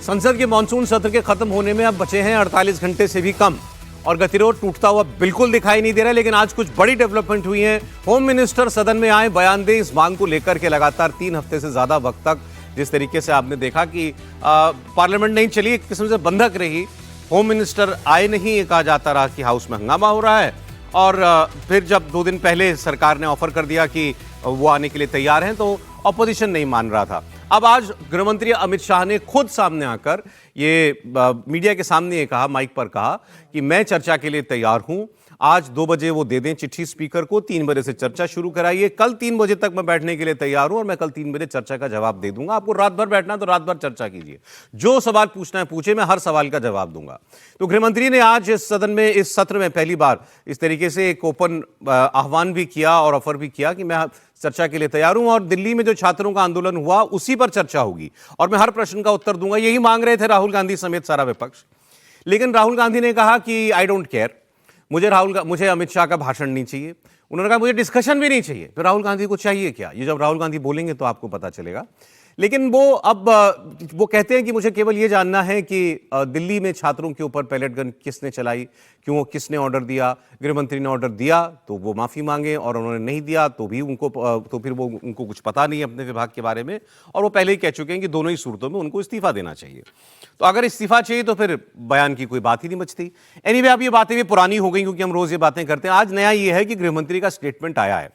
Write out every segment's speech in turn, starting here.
संसद के मानसून सत्र के खत्म होने में अब बचे हैं 48 घंटे से भी कम और गतिरोध टूटता हुआ बिल्कुल दिखाई नहीं दे रहा। लेकिन आज कुछ बड़ी डेवलपमेंट हुई है। होम मिनिस्टर सदन में आए, बयान दे इस मांग को लेकर के लगातार 3 हफ्ते से ज्यादा वक्त तक जिस तरीके से आपने देखा कि पार्लियामेंट नहीं चली, एक किस्म से बंधक रही। होम मिनिस्टर आए नहीं, ये कहा जाता रहा कि हाउस में हंगामा हो रहा है। और फिर जब 2 दिन पहले सरकार ने ऑफर कर दिया कि वो आने के लिए तैयार हैं, तो ऑपोजिशन नहीं मान रहा था। अब आज गृहमंत्री अमित शाह ने खुद सामने आकर ये मीडिया के सामने ये कहा, माइक पर कहा कि मैं चर्चा के लिए तैयार हूं। आज 2 बजे वो दे दें चिट्ठी स्पीकर को, 3 बजे से चर्चा शुरू कराइए। कल 3 बजे तक मैं बैठने के लिए तैयार हूं और मैं कल 3 बजे चर्चा का जवाब दे दूंगा। आपको रात भर बैठना है तो रात भर चर्चा कीजिए, जो सवाल पूछना है पूछे, मैं हर सवाल का जवाब दूंगा। तो गृहमंत्री ने आज इस सदन में, इस सत्र में पहली बार इस तरीके से एक ओपन आह्वान भी किया और ऑफर भी किया कि मैं चर्चा के लिए तैयार हूं और दिल्ली में जो छात्रों का आंदोलन हुआ उसी पर चर्चा होगी और मैं हर प्रश्न का उत्तर दूंगा। यही मांग रहे थे राहुल गांधी समेत सारा विपक्ष। लेकिन राहुल गांधी ने कहा कि आई डोंट केयर, मुझे अमित शाह का भाषण नहीं चाहिए। उन्होंने कहा मुझे डिस्कशन भी नहीं चाहिए। तो राहुल गांधी को चाहिए क्या? ये जब राहुल गांधी बोलेंगे तो आपको पता चलेगा। लेकिन वो कहते हैं कि मुझे केवल ये जानना है कि दिल्ली में छात्रों के ऊपर पैलेट गन किसने चलाई, क्यों, किसने ऑर्डर दिया। गृहमंत्री ने ऑर्डर दिया तो वो माफी मांगे और उन्होंने नहीं दिया तो भी उनको कुछ पता नहीं है अपने विभाग के बारे में। और वो पहले ही कह चुके हैं कि दोनों ही सूरतों में उनको इस्तीफा देना चाहिए। तो अगर इस्तीफा चाहिए तो फिर बयान की कोई बात ही नहीं बचती। एनीवे, अब ये बातें भी पुरानी हो गई क्योंकि हम रोज ये बातें करते हैं। आज नया ये है कि गृहमंत्री का स्टेटमेंट आया है।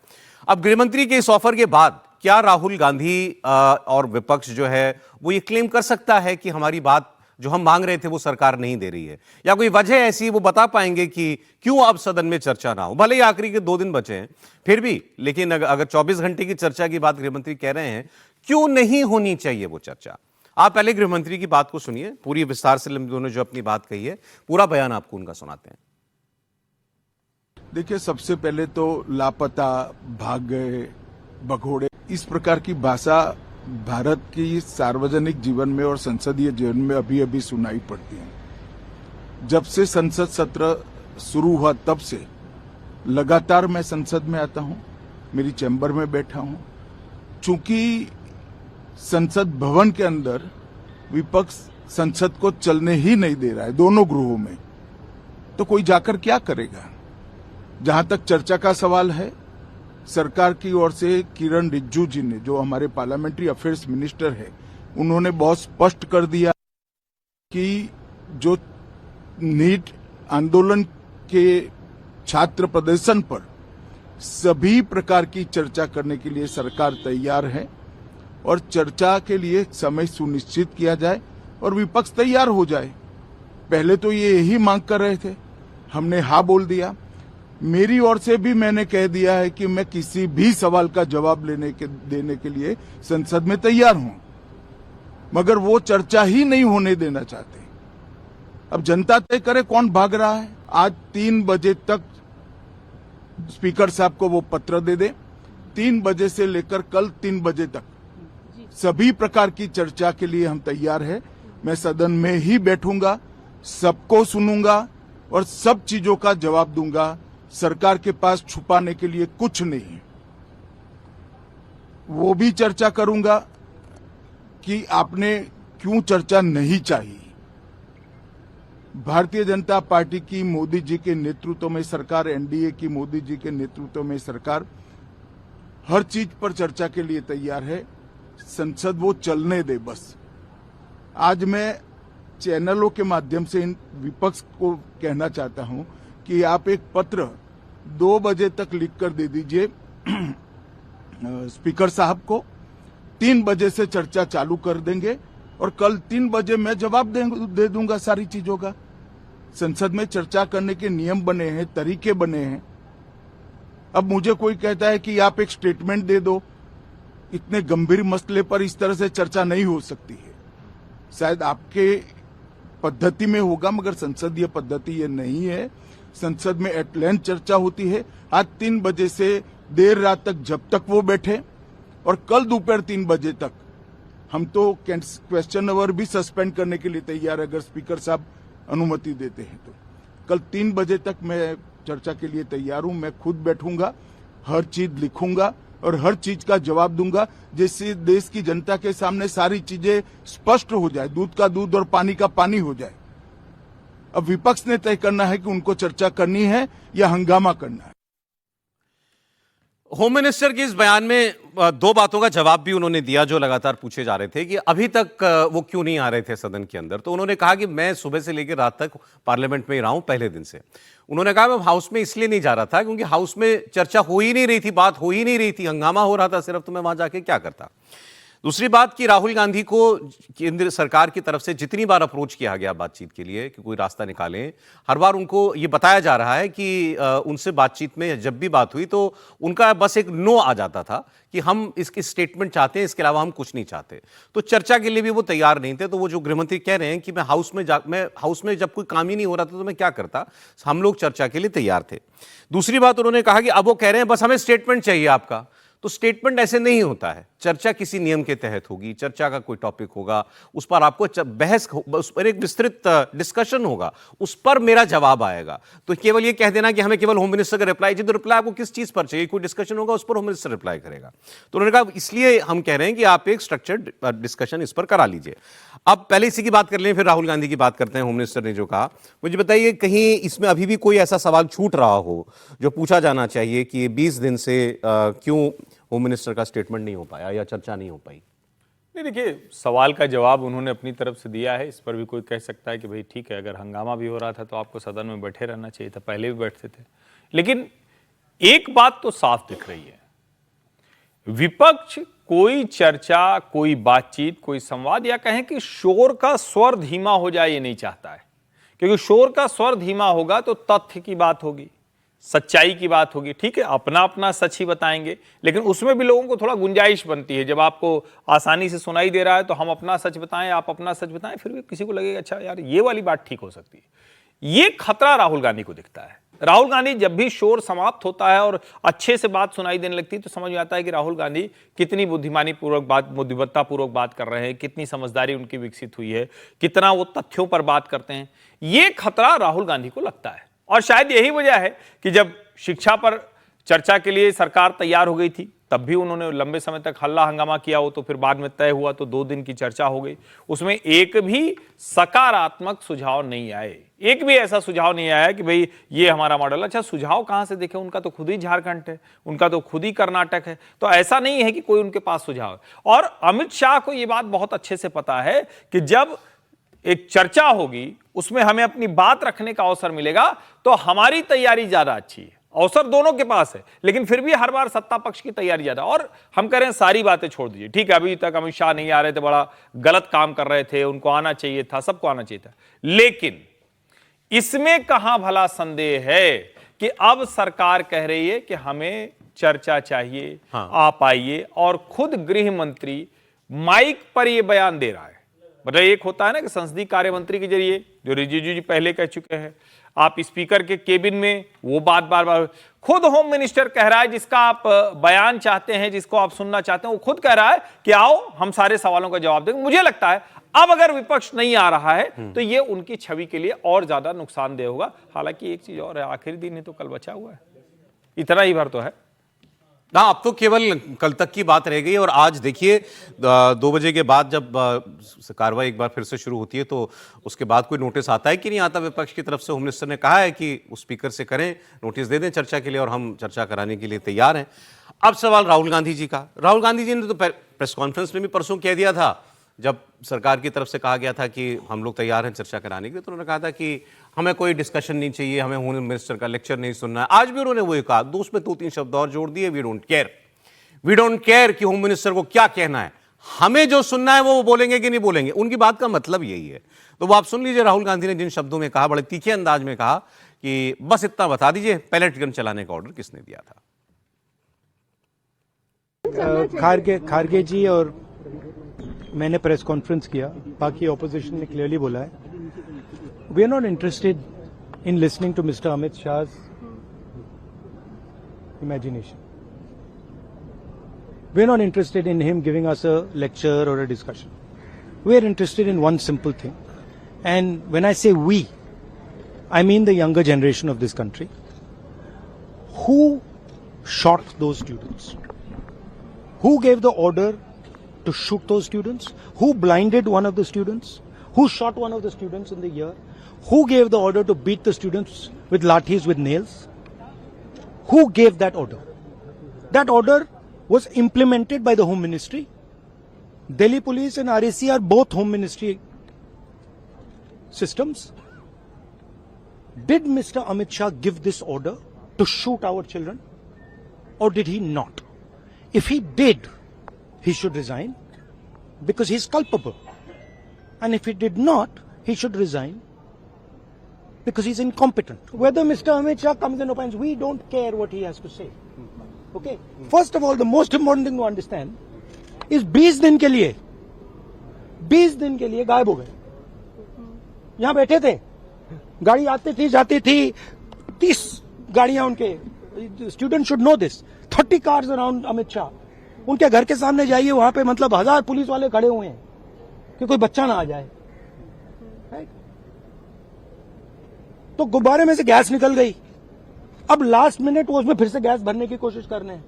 अब गृहमंत्री के इस ऑफर के बाद क्या राहुल गांधी और विपक्ष जो है वो ये क्लेम कर सकता है कि हमारी बात जो हम मांग रहे थे वो सरकार नहीं दे रही है, या कोई वजह ऐसी वो बता पाएंगे कि क्यों अब सदन में चर्चा ना हो? भले ही आखिरी के 2 दिन बचे हैं फिर भी, लेकिन अगर 24 घंटे की चर्चा की बात गृहमंत्री कह रहे हैं, क्यों नहीं होनी चाहिए वो चर्चा? आप पहले गृहमंत्री की बात को सुनिए, पूरी विस्तार से उन्होंने जो अपनी बात कही है, पूरा बयान आपको उनका सुनाते हैं। देखिए, सबसे पहले तो लापता, भाग गए, भगोड़े, इस प्रकार की भाषा भारत की सार्वजनिक जीवन में और संसदीय जीवन में अभी अभी सुनाई पड़ती है। जब से संसद सत्र शुरू हुआ तब से लगातार मैं संसद में आता हूं, मेरी चैम्बर में बैठा हूं। चूंकि संसद भवन के अंदर विपक्ष संसद को चलने ही नहीं दे रहा है, दोनों गृहों में, तो कोई जाकर क्या करेगा? जहां तक चर्चा का सवाल है, सरकार की ओर से किरण रिजिजू जी ने, जो हमारे पार्लियामेंट्री अफेयर्स मिनिस्टर है, उन्होंने बहुत स्पष्ट कर दिया कि जो नीट आंदोलन के छात्र प्रदर्शन पर सभी प्रकार की चर्चा करने के लिए सरकार तैयार है और चर्चा के लिए समय सुनिश्चित किया जाए और विपक्ष तैयार हो जाए। पहले तो ये यही मांग कर रहे थे, हमने हाँ बोल दिया। मेरी ओर से भी मैंने कह दिया है कि मैं किसी भी सवाल का जवाब देने के लिए संसद में तैयार हूं, मगर वो चर्चा ही नहीं होने देना चाहते। अब जनता तय करे कौन भाग रहा है। आज 3 बजे तक स्पीकर साहब को वो पत्र दे दे, 3 बजे से लेकर कल 3 बजे तक सभी प्रकार की चर्चा के लिए हम तैयार हैं। मैं सदन में ही बैठूंगा, सबको सुनूंगा और सब चीजों का जवाब दूंगा। सरकार के पास छुपाने के लिए कुछ नहीं। वो भी चर्चा करूंगा कि आपने क्यों चर्चा नहीं चाहिए। भारतीय जनता पार्टी की मोदी जी के नेतृत्व में सरकार, एनडीए की मोदी जी के नेतृत्व में सरकार हर चीज पर चर्चा के लिए तैयार है। संसद वो चलने दे बस। आज मैं चैनलों के माध्यम से इन विपक्ष को कहना चाहता हूं कि आप एक पत्र 2 बजे तक लिख कर दे दीजिए स्पीकर साहब को, 3 बजे से चर्चा चालू कर देंगे और कल 3 बजे मैं जवाब दे दूंगा सारी चीजों का। संसद में चर्चा करने के नियम बने हैं, तरीके बने हैं। अब मुझे कोई कहता है कि आप एक स्टेटमेंट दे दो, इतने गंभीर मसले पर इस तरह से चर्चा नहीं हो सकती है। शायद आपके पद्धति में होगा, मगर संसदीय पद्धति ये नहीं है। संसद में एट लेंथ चर्चा होती है। आज 3 बजे से देर रात तक, जब तक वो बैठे, और कल दोपहर 3 बजे तक हम तो क्वेश्चन आवर भी सस्पेंड करने के लिए तैयार है, अगर स्पीकर साहब अनुमति देते हैं तो। कल 3 बजे तक मैं चर्चा के लिए तैयार हूं। मैं खुद बैठूंगा, हर चीज लिखूंगा और हर चीज का जवाब दूंगा, जिससे देश की जनता के सामने सारी चीजें स्पष्ट हो जाए, दूध का दूध और पानी का पानी हो जाए। अब विपक्ष ने तय करना है कि उनको चर्चा करनी है या हंगामा करना है। होम मिनिस्टर के इस बयान में दो बातों का जवाब भी उन्होंने दिया जो लगातार पूछे जा रहे थे कि अभी तक वो क्यों नहीं आ रहे थे सदन के अंदर। तो उन्होंने कहा कि मैं सुबह से लेकर रात तक पार्लियामेंट में ही रहा हूं पहले दिन से। उन्होंने कहा मैं हाउस में इसलिए नहीं जा रहा था क्योंकि हाउस में चर्चा हो ही नहीं रही थी, बात हो ही नहीं रही थी, हंगामा हो रहा था सिर्फ, तो मैं वहां जाके क्या करता। दूसरी बात कि राहुल गांधी को केंद्र सरकार की तरफ से जितनी बार अप्रोच किया गया बातचीत के लिए कि कोई रास्ता निकालें, हर बार उनको ये बताया जा रहा है कि उनसे बातचीत में जब भी बात हुई तो उनका बस एक नो आ जाता था कि हम इसकी स्टेटमेंट चाहते हैं, इसके अलावा हम कुछ नहीं चाहते। तो चर्चा के लिए भी वो तैयार नहीं थे। तो वो जो गृहमंत्री कह रहे हैं कि मैं हाउस में जब कोई काम ही नहीं हो रहा था तो मैं क्या करता, हम लोग चर्चा के लिए तैयार थे। दूसरी बात उन्होंने कहा कि अब वो कह रहे हैं बस हमें स्टेटमेंट चाहिए आपका। तो स्टेटमेंट ऐसे नहीं होता है, चर्चा किसी नियम के तहत होगी, चर्चा का कोई टॉपिक होगा, उस पर आपको बहस, उस पर एक विस्तृत डिस्कशन होगा, उस पर मेरा जवाब आएगा। तो केवल ये कह देना कि हमें केवल होम मिनिस्टर का रिप्लाई चाहिए, तो रिप्लाई आपको किस चीज पर चाहिए, कोई डिस्कशन होगा उस पर होम मिनिस्टर रिप्लाई करेगा। तो उन्होंने कहा इसलिए हम कह रहे हैं कि आप एक स्ट्रक्चर्ड डिस्कशन इस पर करा लीजिए। अब पहले इसी की बात कर लें, फिर राहुल गांधी की बात करते हैं। होम मिनिस्टर ने जो कहा, मुझे बताइए कहीं इसमें अभी भी कोई ऐसा सवाल छूट रहा हो जो पूछा जाना चाहिए कि 20 दिन से क्यों होम मिनिस्टर का स्टेटमेंट नहीं हो पाया या चर्चा नहीं हो पाई? नहीं, देखिए, सवाल का जवाब उन्होंने अपनी तरफ से दिया है। इस पर भी कोई कह सकता है कि भाई ठीक है, अगर हंगामा भी हो रहा था तो आपको सदन में बैठे रहना चाहिए था, पहले भी बैठते थे। लेकिन एक बात तो साफ दिख रही है, विपक्ष कोई चर्चा, कोई बातचीत, कोई संवाद या कहें कि शोर का स्वर धीमा हो जाए ये नहीं चाहता है। क्योंकि शोर का स्वर धीमा होगा तो तथ्य की बात होगी, सच्चाई की बात होगी। ठीक है, अपना अपना सच ही बताएंगे, लेकिन उसमें भी लोगों को थोड़ा गुंजाइश बनती है। जब आपको आसानी से सुनाई दे रहा है तो हम अपना सच बताएं, आप अपना सच बताएं, फिर भी किसी को लगेगा अच्छा यार ये वाली बात ठीक हो सकती है। ये खतरा राहुल गांधी को दिखता है। राहुल गांधी जब भी शोर समाप्त होता है और अच्छे से बात सुनाई देने लगती है तो समझ में आता है कि राहुल गांधी कितनी बुद्धिमत्ता पूर्वक बात कर रहे हैं, कितनी समझदारी उनकी विकसित हुई है, कितना वो तथ्यों पर बात करते हैं। ये खतरा राहुल गांधी को लगता है। और शायद यही वजह है कि जब शिक्षा पर चर्चा के लिए सरकार तैयार हो गई थी तब भी उन्होंने लंबे समय तक हल्ला हंगामा किया हो, तो फिर बाद में तय हुआ तो 2 दिन की चर्चा हो गई। उसमें एक भी सकारात्मक सुझाव नहीं आए, एक भी ऐसा सुझाव नहीं आया कि भाई ये हमारा मॉडल। अच्छा, सुझाव कहां से देखें, उनका तो खुद ही झारखंड है, उनका तो खुद ही कर्नाटक है, तो ऐसा नहीं है कि कोई उनके पास सुझाव है। और अमित शाह को यह बात बहुत अच्छे से पता है कि जब एक चर्चा होगी उसमें हमें अपनी बात रखने का अवसर मिलेगा तो हमारी तैयारी ज्यादा अच्छी है। अवसर दोनों के पास है, लेकिन फिर भी हर बार सत्ता पक्ष की तैयारी ज्यादा। और हम कह रहे हैं सारी बातें छोड़ दीजिए, ठीक है, अभी तक अमित शाह नहीं आ रहे थे, बड़ा गलत काम कर रहे थे, उनको आना चाहिए था, सबको आना चाहिए था। लेकिन इसमें कहां भला संदेह है कि अब सरकार कह रही है कि हमें चर्चा चाहिए, आप आइए, और खुद गृह मंत्री माइक पर यह बयान दे रहा है। मतलब एक होता है ना कि संसदीय कार्य मंत्री के जरिए, जो रिजिजू जी पहले कह चुके हैं, आप स्पीकर के केबिन में वो बात बार बार, खुद होम मिनिस्टर कह रहा है जिसका आप बयान चाहते हैं, जिसको आप सुनना चाहते हैं, वो खुद कह रहा है कि आओ हम सारे सवालों का जवाब देंगे। मुझे लगता है अब अगर विपक्ष नहीं आ रहा है तो ये उनकी छवि के लिए और ज्यादा नुकसानदेह होगा। हालांकि एक चीज और है, आखिरी दिन है तो कल बचा हुआ है, इतना ही भर तो है ना। अब तो केवल कल तक की बात रह गई। और आज देखिए 2 बजे के बाद जब कार्रवाई एक बार फिर से शुरू होती है तो उसके बाद कोई नोटिस आता है कि नहीं आता विपक्ष की तरफ से। होम मिनिस्टर ने कहा है कि उस स्पीकर से करें, नोटिस दे दें चर्चा के लिए, और हम चर्चा कराने के लिए तैयार हैं। अब सवाल राहुल गांधी जी का। राहुल गांधी जी ने तो प्रेस कॉन्फ्रेंस में भी परसों कह दिया था, जब सरकार की तरफ से कहा गया था कि हम लोग तैयार हैं चर्चा कराने के लिए, तो उन्होंने कहा था कि हमें कोई डिस्कशन नहीं चाहिए, हमें होम मिनिस्टर का लेक्चर नहीं सुनना है। आज भी उन्होंने वही कहा, उसमें 2-3 शब्द और जोड़ दिए, वी डोंट केयर कि होम मिनिस्टर को क्या कहना है, हमें जो सुनना है वो बोलेंगे कि नहीं बोलेंगे। उनकी बात का मतलब यही है। तो वो आप सुन लीजिए राहुल गांधी ने जिन शब्दों में कहा, बड़े तीखे अंदाज में कहा कि बस इतना बता दीजिए पैलेट गन चलाने का ऑर्डर किसने दिया था। खारगे जी और मैंने प्रेस कॉन्फ्रेंस किया, बाकी ऑपोजिशन ने क्लियरली बोला है, we are not interested in listening to mister Amit Shah imagination. We are not interested in him giving us a lecture or a discussion. We are interested in one simple thing. And when I say we, I mean the younger generation of this country. Who shot those students? Who gave the order to shoot those students? Who blinded one of the students? Who shot one of the students in the ear? Who gave the order to beat the students with lathis, with nails? Who gave that order? That order was implemented by the Home Ministry. Delhi Police and RAC are both Home Ministry systems. Did Mr. Amit Shah give this order to shoot our children, or did he not? If he did, he should resign because he's culpable. And if he did not, he should resign because he's incompetent. Whether Mr. Amit Shah comes and opines, we don't care what he has to say. Okay? First of all, the most important thing to understand is 20 दिन के लिए गायब हो गए. यहां बैठे थे, गाड़ी आती थी जाती थी, 30 गाड़ियां उनके. Student should know this. 30 cars around Amit Shah. उनके घर के सामने जाइए, वहां पे मतलब 1000 पुलिस वाले खड़े हुए हैं कि कोई बच्चा ना आ जाए. तो गुब्बारे में से गैस निकल गई. अब लास्ट मिनट वो उसमें फिर से गैस भरने की कोशिश कर रहे हैं,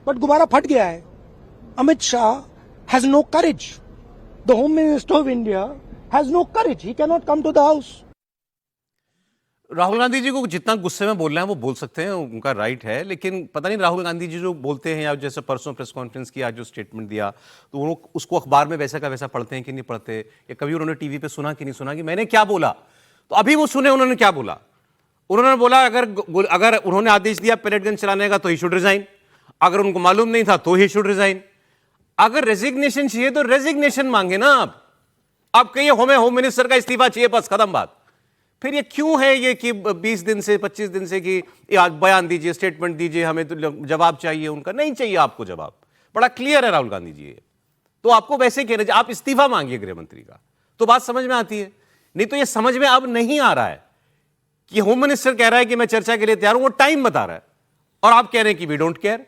बट गुब्बारा फट गया है. Amit Shah has no courage. The home minister of India has no courage. He can not come to the house. Rahul Gandhi ji को जितना गुस्से में बोलना है वो बोल सकते हैं, उनका राइट है. लेकिन पता नहीं राहुल गांधी जी जो बोलते हैं, या जैसे परसों प्रेस कॉन्फ्रेंस की, आज जो स्टेटमेंट दिया, तो वो उसको अखबार में वैसा का वैसा पढ़ते हैं कि नहीं पढ़ते, या कभी उन्होंने टीवी पे सुना कि नहीं सुना कि मैंने क्या बोला. तो अभी वो सुने उन्होंने क्या बोला. उन्होंने बोला अगर उन्होंने आदेश दिया पैलेट गन चलाने का तो ही शुड रिजाइन. अगर उनको मालूम नहीं था तो ही शुड रिजाइन. अगर रेजिग्नेशन चाहिए तो रेजिग्नेशन मांगे ना. आप कहिए होम मिनिस्टर का इस्तीफा चाहिए, बस खत्म बात. फिर ये क्यों है ये कि 20 दिन से 25 दिन से कि आज बयान दीजिए, स्टेटमेंट दीजिए, हमें तो जवाब चाहिए. उनका नहीं चाहिए आपको जवाब. बड़ा क्लियर है राहुल गांधी जी. तो आपको वैसे कहना चाहिए, आप इस्तीफा मांगिए गृह मंत्री का, तो बात समझ में आती है. नहीं तो ये समझ में अब नहीं आ रहा है कि होम मिनिस्टर कह रहा है कि मैं चर्चा के लिए तैयार हूं, वो टाइम बता रहा है, और आप कह रहे हैं कि वी डोंट केयर.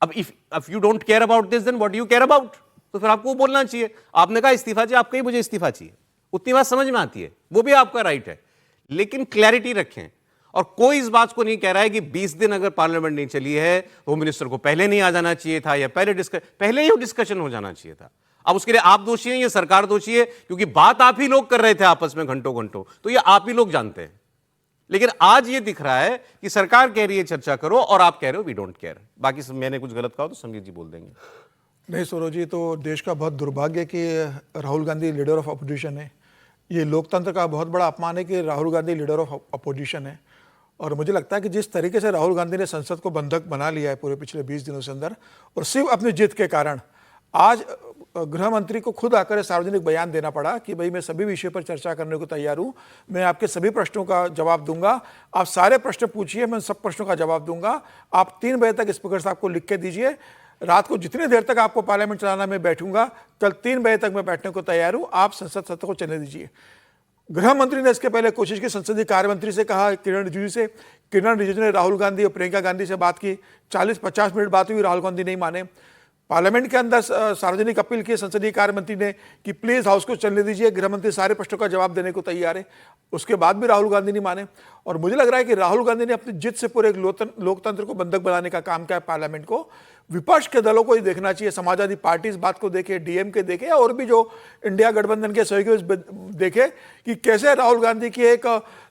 अब if you don't care about this, then what do you care about. तो फिर आपको बोलना चाहिए. आपने कहा इस्तीफा चाहिए, आप कहीं मुझे इस्तीफा चाहिए, उतनी बात समझ में आती है, वो भी आपका राइट है. लेकिन क्लैरिटी रखें. और कोई इस बात को नहीं कह रहा है कि 20 दिन अगर पार्लियामेंट नहीं चली है, होम मिनिस्टर को पहले नहीं आ जाना चाहिए था, या पहले ही डिस्कशन हो जाना चाहिए था. अब उसके लिए आप दोषी हैं या सरकार दोषी है, क्योंकि बात आप ही लोग कर रहे थे आपस में घंटों घंटों, तो ये आप ही लोग जानते हैं. लेकिन आज ये दिख रहा है कि सरकार कह रही है चर्चा करो, और आप कह रहे हो वी डोंट केयर. बाकी मैंने कुछ गलत कहा तो संगीत जी बोल देंगे. नहीं सौरभ जी, तो देश का बहुत दुर्भाग्य कि Rahul Gandhi leader of opposition है. ये लोकतंत्र का बहुत बड़ा अपमान है कि Rahul Gandhi leader of opposition है. और मुझे लगता है कि जिस तरीके से राहुल गांधी ने संसद को बंधक बना लिया है पूरे पिछले 20 दिनों से अंदर, और सिर्फ अपनी जीत के कारण आज गृह मंत्री को खुद आकर सार्वजनिक बयान देना पड़ा कि भाई मैं सभी विषय पर चर्चा करने को तैयार हूं, मैं आपके सभी प्रश्नों का जवाब दूंगा, आप सारे प्रश्न पूछिए, मैं सब प्रश्नों का जवाब दूंगा. आप 3 बजे तक स्पीकर साहब को लिख के दीजिए, रात को जितनी देर तक आपको पार्लियामेंट चलाना मैं बैठूंगा, कल 3 बजे तक मैं बैठने को तैयार हूं, आप संसद सत्र को चलने दीजिए. गृह मंत्री ने इसके पहले कोशिश की, संसदीय कार्य मंत्री से कहा, किरण रिजिजू से. किरण रिजिजू ने राहुल गांधी और प्रियंका गांधी से बात की, 40-50 मिनट बात हुई, राहुल गांधी नहीं माने. पार्लियामेंट के अंदर सार्वजनिक अपील की संसदीय कार्य मंत्री ने कि प्लीज हाउस को चलने दीजिए, गृह मंत्री सारे प्रश्नों का जवाब देने को तैयार है. उसके बाद भी राहुल गांधी नहीं माने. और मुझे लग रहा है कि राहुल गांधी ने अपनी जिद से पूरे लोकतंत्र को बंधक बनाने का काम किया. पार्लियामेंट को, विपक्ष के दलों को ही देखना चाहिए, समाजवादी पार्टी इस बात को देखे, डीएमके देखे, और भी जो इंडिया गठबंधन के सहयोगी देखे कि कैसे राहुल गांधी की एक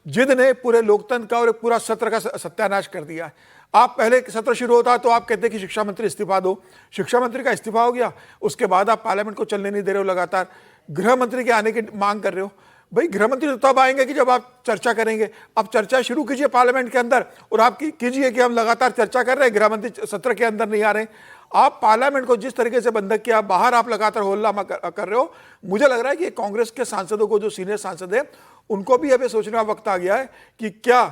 जिद ने पूरे लोकतंत्र का और एक पूरा सत्र का सत्यानाश कर दिया. आप पहले सत्र शुरू होता तो आप कहते कि शिक्षा मंत्री इस्तीफा दो, शिक्षा मंत्री का इस्तीफा हो गया, उसके बाद आप पार्लियामेंट को चलने नहीं दे रहे हो, लगातार गृह मंत्री के आने की मांग कर रहे हो. भाई गृह मंत्री तो तब आएंगे कि जब आप चर्चा करेंगे. आप चर्चा शुरू कीजिए पार्लियामेंट के अंदर, और आप कीजिए कि हम लगातार चर्चा कर रहे हैं, गृह मंत्री सत्र के अंदर नहीं आ रहे. आप पार्लियामेंट को जिस तरीके से बंधक किया, बाहर आप लगातार होल्लामा कर रहे हो. मुझे लग रहा है कि कांग्रेस के सांसदों को, जो सीनियर सांसद है, उनको भी अभी सोचने का वक्त आ गया है कि क्या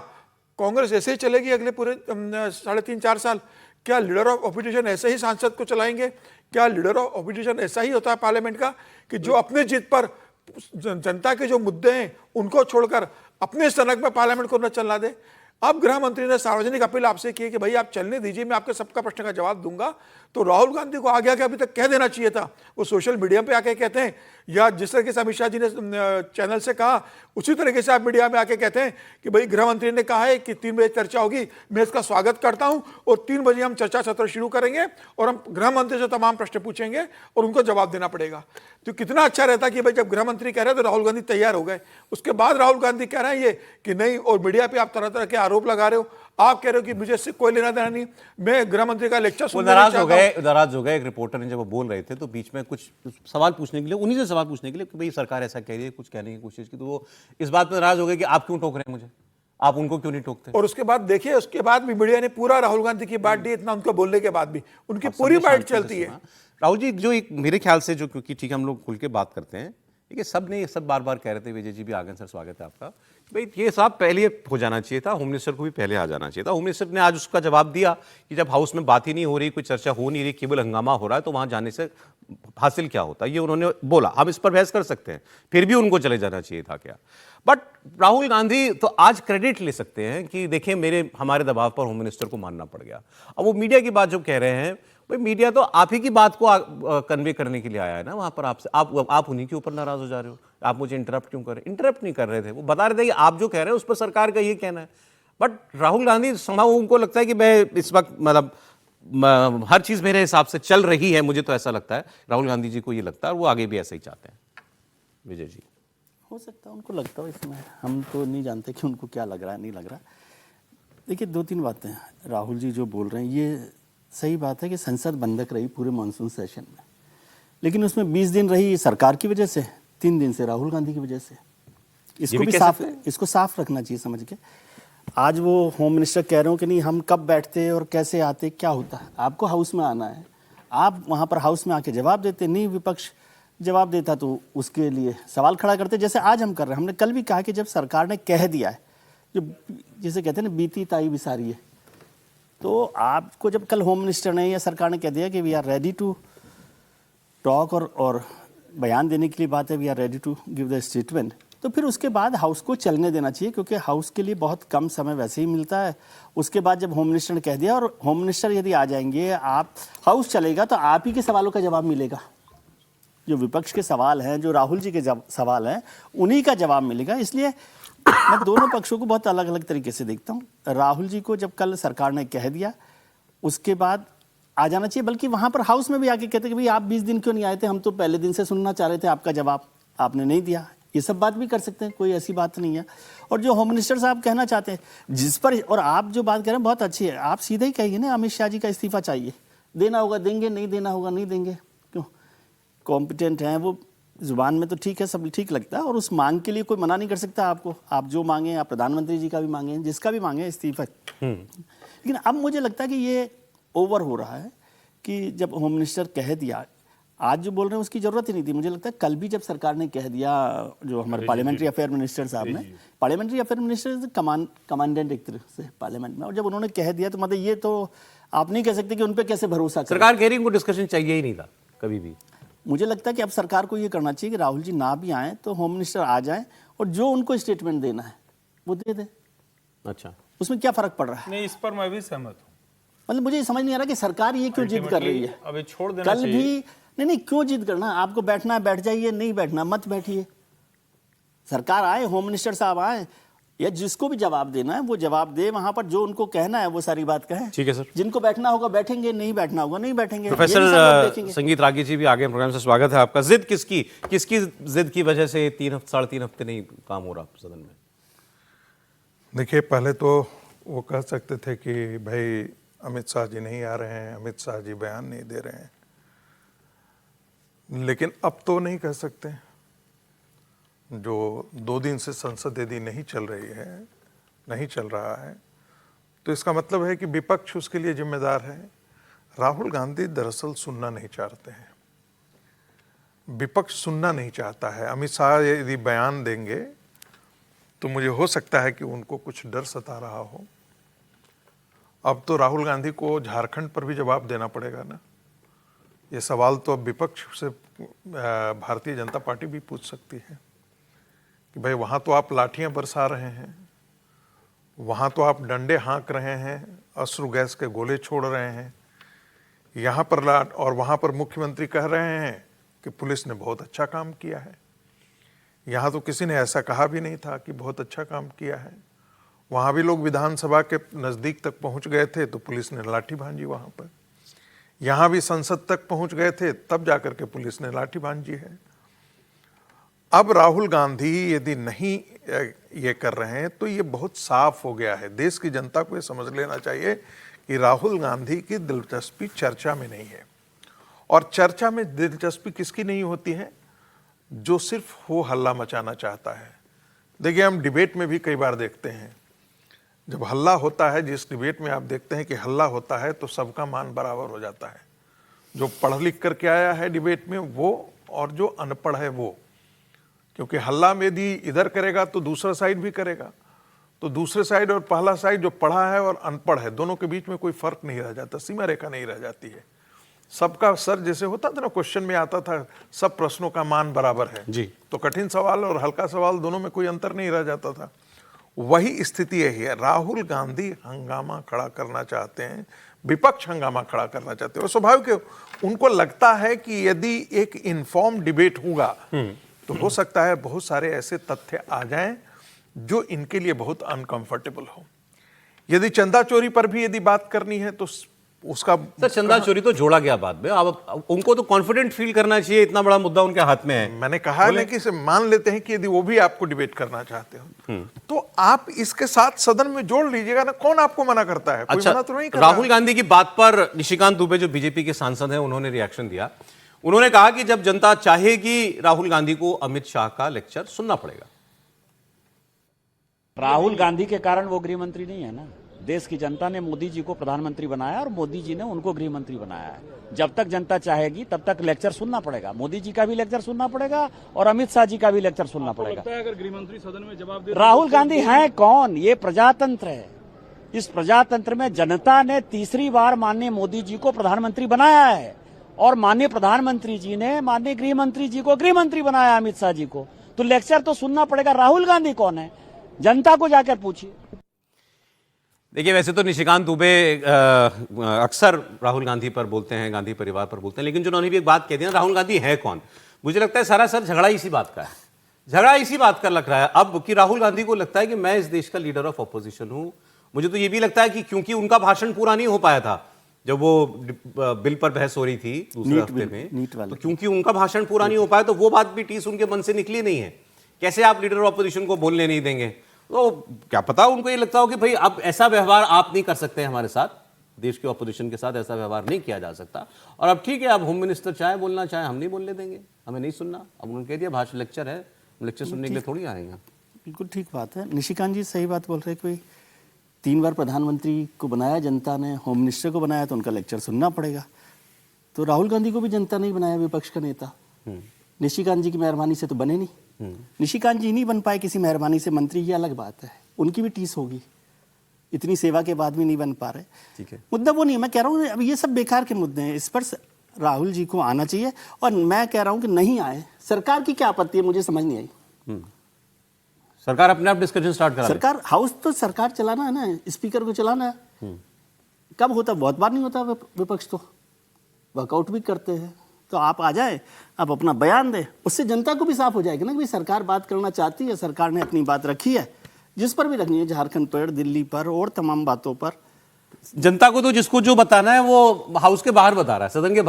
कांग्रेस ऐसे ही चलेगी अगले पूरे 3.5-4 साल? क्या लीडर ऑफ ऑपोजिशन ऐसे ही सांसद को चलाएंगे? क्या लीडर ऑफ ऑपोजिशन ऐसा ही होता है पार्लियामेंट का कि जो अपने जीत पर जनता के जो मुद्दे हैं उनको छोड़कर अपने सनक में पार्लियामेंट को न चलना दे? अब गृह मंत्री ने सार्वजनिक अपील आपसे की कि भाई आप चलने दीजिए, मैं आपके सबका प्रश्न का जवाब दूंगा। तो राहुल गांधी को आगे आके अभी तक कह देना चाहिए था। वो सोशल मीडिया पे आके कहते हैं, या जिस तरीके से अमित शाह जी ने चैनल से कहा उसी तरीके से आप मीडिया में आके कहते हैं कि भाई गृह मंत्री ने कहा है कि 3 बजे चर्चा होगी, मैं इसका स्वागत करता हूं और 3 बजे हम चर्चा सत्र शुरू करेंगे और हम गृह मंत्री से तमाम प्रश्न पूछेंगे और उनको जवाब देना पड़ेगा। तो कितना अच्छा रहता कि भाई जब गृह मंत्री कह रहे हैं तो राहुल गांधी तैयार हो गए, उसके बाद राहुल गांधी कह रहे हैं ये कि नहीं, और मीडिया पे आप तरह तरह के आरोप लगा रहे हो, आप कह रहे हो कि मुझे इससे कोई लेना देना नहीं, मैं गृह मंत्री का लेक्चर सुनना नहीं चाहता हूं। नाराज हो गए। एक रिपोर्टर ने जब वो बोल रहे थे तो बीच में कुछ सवाल पूछने के लिए, उन्हीं से सवाल पूछने के लिए कि भाई सरकार ऐसा कह रही है, कुछ कहने की कोशिश की, तो वो इस बात पर नाराज हो गए कि आप क्यों टोक रहे हैं मुझे, आप उनको क्यों नहीं टोकते। और उसके बाद देखिए, उसके बाद भी मीडिया ने पूरा राहुल गांधी की बात दी, इतना उनको बोलने के बाद भी उनकी पूरी बात चलती है। राहुल जी, जो एक मेरे ख्याल से जो, क्योंकि ठीक है हम लोग खुल के बात करते हैं, देखिए सब ने ये सब बार बार कह रहे थे, विजय जी भी आ गए, सर स्वागत है आपका, भाई ये सब पहले हो जाना चाहिए था, होम मिनिस्टर को भी पहले आ जाना चाहिए था। होम मिनिस्टर ने आज उसका जवाब दिया कि जब हाउस में बात ही नहीं हो रही, कोई चर्चा हो नहीं रही, केवल हंगामा हो रहा है, तो वहां जाने से हासिल क्या होता है, ये उन्होंने बोला। हम इस पर बहस कर सकते हैं, फिर भी उनको चले जाना चाहिए था क्या। बट राहुल गांधी तो आज क्रेडिट ले सकते हैं कि देखिए हमारे दबाव पर होम मिनिस्टर को मानना पड़ गया। अब वो मीडिया की बात जो कह रहे हैं, भाई मीडिया तो आप ही की बात को कन्वे करने के लिए आया है ना वहां पर, आपसे आप उन्हीं के ऊपर नाराज हो जा रहे हो। आप मुझे इंटरप्ट क्यों कर रहे? इंटरप्ट नहीं कर रहे थे, वो बता रहे थे कि आप जो कह रहे हैं उस पर सरकार का ये कहना है। बट राहुल गांधी समाव उनको लगता है कि मैं इस वक्त मतलब हर चीज मेरे हिसाब से चल रही है, मुझे तो ऐसा लगता है, राहुल गांधी जी को ये लगता है और वो आगे भी ऐसा ही चाहते हैं। विजय जी, हो सकता है उनको लगता हो, इसमें हम तो नहीं जानते कि उनको क्या लग रहा है नहीं लग रहा। देखिए 2-3 बातें हैं। राहुल जी जो बोल रहे हैं ये सही बात है कि संसद बंधक रही पूरे मानसून सेशन में, लेकिन उसमें 20 दिन रही सरकार की वजह से, 3 दिन से राहुल गांधी की वजह से। इसको साफ रखना चाहिए समझ के। आज वो होम मिनिस्टर कह रहे हो कि नहीं हम कब बैठते और कैसे आते, क्या होता है, आपको हाउस में आना है, आप वहाँ पर हाउस में आके जवाब देते, नहीं विपक्ष जवाब देता तो उसके लिए सवाल खड़ा करते, जैसे आज हम कर रहे हैं। हमने कल भी कहा कि जब सरकार ने कह दिया है, जो जिसे कहते हैं ना बीती ताई बिसारी है, तो आपको जब कल होम मिनिस्टर ने या सरकार ने कह दिया कि we are ready to talk और बयान देने के लिए बात है, we are ready to give the statement, तो फिर उसके बाद हाउस को चलने देना चाहिए, क्योंकि हाउस के लिए बहुत कम समय वैसे ही मिलता है। उसके बाद जब होम मिनिस्टर ने कह दिया, और होम मिनिस्टर यदि आ जाएंगे, आप हाउस चलेगा तो आप ही के सवालों का जवाब मिलेगा। जो विपक्ष के सवाल हैं, जो राहुल जी के सवाल हैं, उन्हीं का जवाब मिलेगा। इसलिए मैं दोनों पक्षों को बहुत अलग अलग तरीके से देखता हूँ। राहुल जी को जब कल सरकार ने कह दिया उसके बाद आ जाना चाहिए, बल्कि वहाँ पर हाउस में भी आके कहते कि भाई आप 20 दिन क्यों नहीं आए थे, हम तो पहले दिन से सुनना चाह रहे थे आपका जवाब, आपने नहीं दिया। ये सब बात भी कर सकते हैं, कोई ऐसी बात नहीं है। और जो होम मिनिस्टर साहब कहना चाहते हैं जिस पर, और आप जो बात कह रहे हैं बहुत अच्छी है, आप सीधे ही कहिए ना अमित शाह जी का इस्तीफा चाहिए, देना होगा देंगे, नहीं देना होगा नहीं देंगे। क्यों, कॉम्पिटेंट हैं वो, जुबान में तो ठीक है, सब ठीक लगता है, और उस मांग के लिए कोई मना नहीं कर सकता आपको। आप जो मांगे, आप प्रधानमंत्री जी का भी मांगे, जिसका भी मांगे इस्तीफा। लेकिन अब मुझे लगता है कि ये ओवर हो रहा है कि जब होम मिनिस्टर कह दिया, आज जो बोल रहे हैं उसकी जरूरत ही नहीं थी। मुझे लगता है कल भी जब सरकार ने कह दिया, जो हमारे पार्लियामेंट्री अफेयर मिनिस्टर साहब ने, पार्लियामेंट्री अफेयर मिनिस्टर कमांडेंट एक तरह से पार्लियामेंट में, और जब उन्होंने कह दिया तो मतलब ये तो आप नहीं कह सकते कि उन पर कैसे भरोसा करें। सरकार कह रही है उनको डिस्कशन चाहिए ही नहीं था कभी भी। मुझे लगता है कि अब सरकार को ये करना चाहिए कि राहुल जी ना भी आए तो होम मिनिस्टर आ जाएं और जो उनको स्टेटमेंट देना है वो दे दे। अच्छा, उसमें क्या फर्क पड़ रहा है? नहीं, इस पर मैं भी सहमत हूँ। मतलब मुझे समझ नहीं आ रहा कि सरकार ये क्यों जिद कर रही है। अभी छोड़ देना कल भी नहीं, क्यों जिद करना? आपको बैठना है बैठ जाइए, नहीं बैठना मत बैठिए। सरकार आए, होम मिनिस्टर साहब आए, या जिसको भी जवाब देना है वो जवाब दे, वहां पर जो उनको कहना है वो सारी बात कहें। ठीक है सर। जिनको बैठना होगा बैठेंगे, नहीं बैठना होगा नहीं बैठेंगे। प्रोफेसर संगीत रागी जी भी आगे प्रोग्राम से स्वागत है आपका। जिद किसकी जिद की वजह से 3.5 हफ्ते नहीं काम हो रहा सदन में? देखिए, पहले तो वो कह सकते थे कि भाई अमित शाह जी नहीं आ रहे हैं, अमित शाह जी बयान नहीं दे रहे हैं, लेकिन अब तो नहीं कह सकते। जो 2 दिन से संसद यदि नहीं चल रही है, नहीं चल रहा है, तो इसका मतलब है कि विपक्ष उसके लिए जिम्मेदार है। राहुल गांधी दरअसल सुनना नहीं चाहते हैं, विपक्ष सुनना नहीं चाहता है। अमित शाह यदि बयान देंगे तो मुझे हो सकता है कि उनको कुछ डर सता रहा हो। अब तो राहुल गांधी को झारखंड पर भी जवाब देना पड़ेगा ना। ये सवाल तो अब विपक्ष से भारतीय जनता पार्टी भी पूछ सकती है कि भाई वहाँ तो आप लाठियाँ बरसा रहे हैं, वहाँ तो आप डंडे हाँक रहे हैं, अश्रु गैस के गोले छोड़ रहे हैं, यहाँ पर और वहाँ पर मुख्यमंत्री कह रहे हैं कि पुलिस ने बहुत अच्छा काम किया है। यहाँ तो किसी ने ऐसा कहा भी नहीं था कि बहुत अच्छा काम किया है। वहाँ भी लोग विधानसभा के नज़दीक तक पहुँच गए थे तो पुलिस ने लाठी भांजी वहाँ पर। यहाँ भी संसद तक पहुँच गए थे तब जाकर के पुलिस ने लाठी भांजी है। अब राहुल गांधी यदि नहीं ये कर रहे हैं तो ये बहुत साफ हो गया है। देश की जनता को ये समझ लेना चाहिए कि राहुल गांधी की दिलचस्पी चर्चा में नहीं है। और चर्चा में दिलचस्पी किसकी नहीं होती है? जो सिर्फ हो हल्ला मचाना चाहता है। देखिए, हम डिबेट में भी कई बार देखते हैं, जब हल्ला होता है, जिस डिबेट में आप देखते हैं कि हल्ला होता है तो सबका मान बराबर हो जाता है। जो पढ़ लिख करके आया है डिबेट में वो, और जो अनपढ़ है वो। क्योंकि हल्ला में यदि इधर करेगा तो दूसरा साइड भी करेगा, तो दूसरे साइड और पहला साइड जो पढ़ा है और अनपढ़ है, दोनों के बीच में कोई फर्क नहीं रह जाता, सीमा रेखा नहीं रह जाती है। सबका सर जैसे होता था ना, क्वेश्चन में आता था सब प्रश्नों का मान बराबर है जी, तो कठिन सवाल और हल्का सवाल दोनों में कोई अंतर नहीं रह जाता था। वही स्थिति यही है। राहुल गांधी हंगामा खड़ा करना चाहते हैं, विपक्ष हंगामा खड़ा करना चाहते हैं, और स्वाभाविक है, उनको लगता है कि यदि एक इन्फॉर्म डिबेट होगा तो हो सकता है बहुत सारे ऐसे तथ्य आ जाएं जो इनके लिए बहुत अनकंफर्टेबल हो। यदि चंदा चोरी पर भी यदि बात करनी है तो उसका सर चंदा चोरी तो जोड़ा गया बाद में, अब उनको तो कॉन्फिडेंट फील करना चाहिए, इतना बड़ा मुद्दा उनके हाथ में है। मैंने कहा है कि मान लेते हैं कि यदि वो भी आपको डिबेट करना चाहते हो तो आप इसके साथ सदन में जोड़ लीजिएगा ना, कौन आपको मना करता है? कोई अच्छा, मना तो नहीं कर रहा। राहुल गांधी की बात पर निशिकांत दुबे जो बीजेपी के सांसद हैं उन्होंने रिएक्शन दिया। उन्होंने कहा कि जब जनता चाहेगी राहुल गांधी को अमित शाह का लेक्चर सुनना पड़ेगा। राहुल गांधी के कारण वो गृह मंत्री नहीं है ना। देश की जनता ने मोदी जी को प्रधानमंत्री बनाया और मोदी जी ने उनको गृह मंत्री बनाया है। जब तक जनता चाहेगी तब तक लेक्चर सुनना पड़ेगा। मोदी जी का भी लेक्चर सुनना पड़ेगा और अमित शाह जी का भी लेक्चर सुनना पड़ेगा। अगर गृह मंत्री सदन में जवाब दे, राहुल गांधी हैं कौन? ये प्रजातंत्र है। इस प्रजातंत्र में जनता ने तीसरी बार माननीय मोदी जी को प्रधानमंत्री बनाया है और माननीय प्रधानमंत्री जी ने माननीय गृह मंत्री जी को गृह मंत्री बनाया, अमित शाह जी को। तो लेक्चर तो सुनना पड़ेगा। राहुल गांधी कौन है? जनता को जाकर पूछिए। देखिए, वैसे तो निशिकांत दुबे अक्सर राहुल गांधी पर बोलते हैं, गांधी परिवार पर बोलते हैं, लेकिन जो उन्होंने भी एक बात कह दी ना, राहुल गांधी है कौन? मुझे लगता है सारा सर झगड़ा इसी बात का है। झगड़ा इसी बात का लग रहा है अब कि राहुल गांधी को लगता है कि मैं इस देश का लीडर ऑफ ऑपोजिशन हूं। मुझे तो ये भी लगता है कि क्योंकि उनका भाषण पूरा नहीं हो पाया था जब वो बिल पर बहस हो रही थी दूसरे हफ्ते में, तो क्योंकि उनका भाषण पूरा नहीं हो पाया तो वो बात भी टीस उनके मन से निकली नहीं है। कैसे आप लीडर ऑफ ऑपोजिशन को बोलने नहीं देंगे? तो क्या पता उनको ये लगता हो कि भाई अब ऐसा व्यवहार आप नहीं कर सकते हमारे साथ, देश के ऑपोजिशन के साथ ऐसा व्यवहार नहीं किया जा सकता। और अब ठीक है, अब होम मिनिस्टर चाहे बोलना चाहे, हम नहीं बोलने देंगे, हमें नहीं सुनना। अब उन्होंने कह दिया भाषण लेक्चर है, लेक्चर सुनने के लिए थोड़ी आएंगे। बिल्कुल ठीक बात है। निशिकांत जी सही बात बोल रहे हैं कि 3 बार प्रधानमंत्री को बनाया जनता ने, होम मिनिस्टर को बनाया तो उनका लेक्चर सुनना पड़ेगा। तो राहुल गांधी को भी जनता नहीं बनाया विपक्ष का नेता, निशिकांत जी की मेहरबानी से तो बने नहीं। निशिकांत जी नहीं बन पाए किसी मेहरबानी से मंत्री, ये अलग बात है, उनकी भी टीस होगी। इतनी सेवा के बाद भी नहीं बन पा रहे। ठीक है, मुद्दा वो नहीं है। मैं कह रहा हूँ अब ये सब बेकार के मुद्दे हैं, इस पर राहुल जी को आना चाहिए। और मैं कह रहा हूँ कि नहीं आए, सरकार की क्या आपत्ति है, मुझे समझ नहीं आई। सरकार अपने आप डिस्कशन स्टार्ट करा सरकार हाउस तो सरकार चलाना है ना, स्पीकर को चलाना है। कब होता? बहुत बार नहीं होता। विपक्ष तो वर्कआउट भी करते हैं। तो आप आ जाए, आप अपना बयान दें, उससे जनता को भी साफ हो जाएगा ना कि भाई सरकार बात करना चाहती है, सरकार ने अपनी बात रखी है, जिस पर भी रखनी है, झारखंड पर, दिल्ली पर और तमाम बातों पर। जनता को तो जिसको जो बताना है वो हाउस के बाहर बता रहा है, सदन के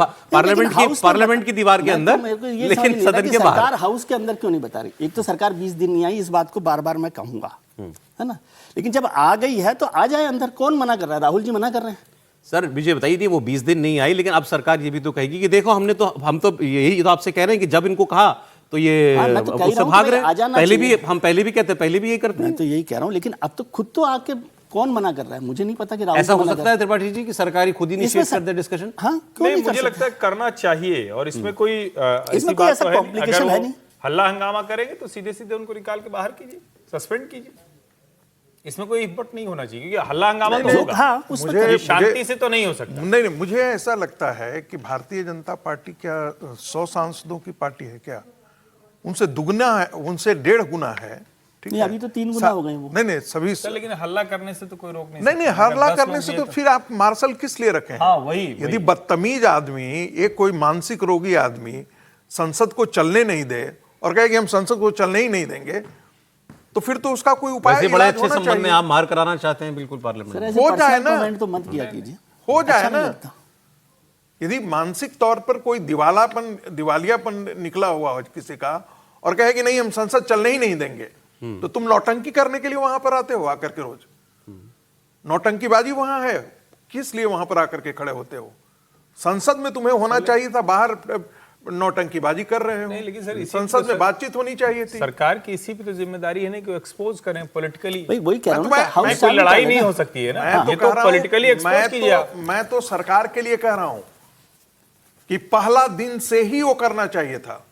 पार्लियामेंट की दीवार के अंदर, लेकिन सदन के बाहर। सरकार हाउस के अंदर क्यों नहीं बता रही? एक तो सरकार 20 दिन नहीं आई, इस बात को बार बार मैं कहूंगा, है ना। लेकिन जब आ गई है तो आ जाए अंदर। कौन मना कर रहा है? राहुल जी मना कर रहे हैं। सर मुझे बताइए थी, वो 20 दिन नहीं आई, लेकिन अब सरकार ये भी तो कहेगी कि देखो हम तो यही तो आपसे कह रहे हैं कि जब इनको कहा तो ये उससे भाग रहे। पहले भी कहते, पहले भी यही करते हैं। मैं तो यही कह रहा हूँ, लेकिन अब तो खुद तो आके कौन मना कर रहा है? मुझे नहीं पता कि ऐसा हो सकता है त्रिपाठी जी कि सरकारी खुद ही इनिशिएट कर दे डिस्कशन। हाँ, नहीं, मुझे लगता है करना चाहिए। और इसमें कोई ऐसी बात तो है नहीं। अगर वो हल्ला हंगामा करेंगे तो सीधे सीधे उनको निकाल के बाहर कीजिए, सस्पेंड कीजिए। इसमें कोई हिम्मत नहीं होना चाहिए, क्योंकि हल्ला हंगामा तो होगा। हाँ, मुझे शांति से तो नहीं हो सकता। नहीं, मुझे ऐसा लगता है कि भारतीय जनता पार्टी क्या 100 सांसदों की पार्टी है क्या? उनसे दुगना है, उनसे 1.5 गुना है। ठीक नहीं, है अभी तो 3 गुना हो गए वो। नहीं सभी सर लेकिन हल्ला करने से तो कोई रोक नहीं नहीं सकता। हल्ला अगर 10 करने लोग से हैं तो फिर आप मार्शल किस लिए रखे हैं? हाँ वही यदि बदतमीज आदमी, एक कोई मानसिक रोगी आदमी संसद को चलने नहीं दे और कहे कि हम संसद को चलने ही नहीं देंगे, तो फिर तो उसका कोई उपाय वैसे बड़े इलाज अच्छे होना संबंध में चाहिए। आप मार कराना चाहते हैं बिल्कुल सर पार्लियामेंट ऐसे हो जाए पर्सनल ना। कमेंट तो मत किया कीजिए, हो जाए अच्छा नहीं ना। लगता। यदि मानसिक तौर पर कोई दिवालियापन निकला हुआ हो किसी का और कहे कि नहीं हम संसद चलने ही नहीं देंगे, तो तुम नौटंकी करने के लिए वहां पर आते हो आकर के रोज? नौटंकीबाजी वहां है, किस लिए वहां पर आकर के खड़े होते हो? संसद में तुम्हें होना चाहिए था, बाहर नौटंकीबाजी कर रहे हो। नहीं, लेकिन सर इसी संसद तो में बातचीत होनी चाहिए थी। सरकार की इसी पे तो जिम्मेदारी है ना कि वो एक्सपोज करें पॉलिटिकली। भाई वही कह रहा हूँ मैं- ना, हाउस मैं कोई चालू लड़ाई कर नहीं देना। हो सकती है ना, मैं ये कह तो रहा हूं, पॉलिटिकली एक्सपोज कीजिए आप। मैं तो सरकार के लिए कह रहा हूं कि पहला दिन से ही वो करना चाहिए था,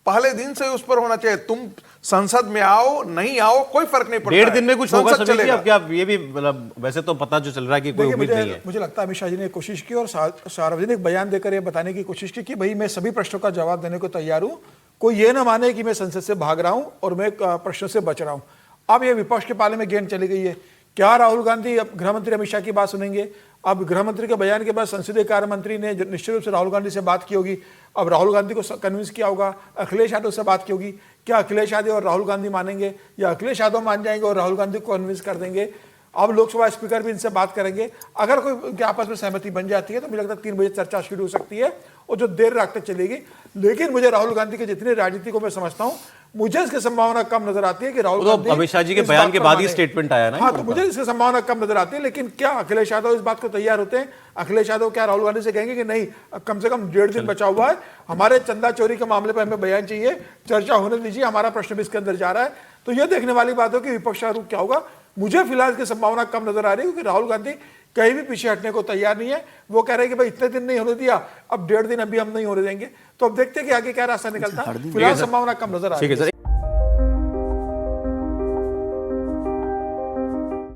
पहले दिन से उस पर होना चाहिए। तुम संसद में आओ नहीं आओ कोई फर्क नहीं पड़ता। 1.5 दिन में कुछ होगा संसद सभी जी? चलेगा। अब क्या ये भी मतलब वैसे तो पता जो चल रहा है कि कोई देखिए, उम्मीद नहीं है। मुझे लगता है अमित शाह जी ने कोशिश की और सार्वजनिक बयान देकर ये बताने की कोशिश की कि भाई मैं सभी प्रश्नों का जवाब देने को तैयार हूं, कोई ये ना माने कि मैं संसद से भाग रहा हूं और मैं प्रश्नों से बच रहा हूं। अब ये विपक्ष के पाले में गेंद चली गई है। क्या राहुल गांधी अब गृह मंत्री अमित शाह की बात सुनेंगे? अब गृह मंत्री के बयान के बाद संसदीय कार्य मंत्री ने निश्चित रूप से राहुल गांधी से बात की होगी। अब राहुल गांधी को कन्विंस किया होगा, अखिलेश यादव से बात की होगी। क्या अखिलेश यादव और राहुल गांधी मानेंगे या अखिलेश यादव मान जाएंगे और राहुल गांधी को कन्विंस कर देंगे? अब लोकसभा स्पीकर भी इनसे बात करेंगे। अगर कोई उनके आपस में सहमति बन जाती है तो मुझे लगता है 3 बजे चर्चा शुरू हो सकती है और जो देर रात तक चलेगी। लेकिन मुझे राहुल गांधी की जितनी राजनीति को मैं समझता हूं, मुझे इसकी संभावना कम नजर आती है कि राहुल तो गांधी अमित शाह जी के इस बयान बात के पर बाद ही माने। स्टेटमेंट आया ना हाँ, इनका। तो मुझे इसकी संभावना कम नजर आती है। लेकिन क्या अखिलेश यादव इस बात को तैयार होते हैं? अखिलेश यादव क्या राहुल गांधी से कहेंगे कि नहीं, कम से कम 1.5 दिन बचा हुआ है, हमारे चंदा चोरी के मामले पर हमें बयान चाहिए, चर्चा होने दीजिए, हमारा प्रश्न भी इसके अंदर जा रहा है। तो यह देखने वाली बात हो कि विपक्ष का रुख क्या होगा। मुझे फिलहाल इसकी संभावना कम नजर आ रही है क्योंकि राहुल गांधी कहीं भी पीछे हटने को तैयार नहीं है। वो कह रहे हैं कि भाई इतने दिन नहीं होने दिया, अब 1.5 दिन अभी हम नहीं होने देंगे। तो अब देखते हैं कि आगे क्या रास्ता निकलता है। फिलहाल संभावना कम नजर आ रही है। ठीक है सर।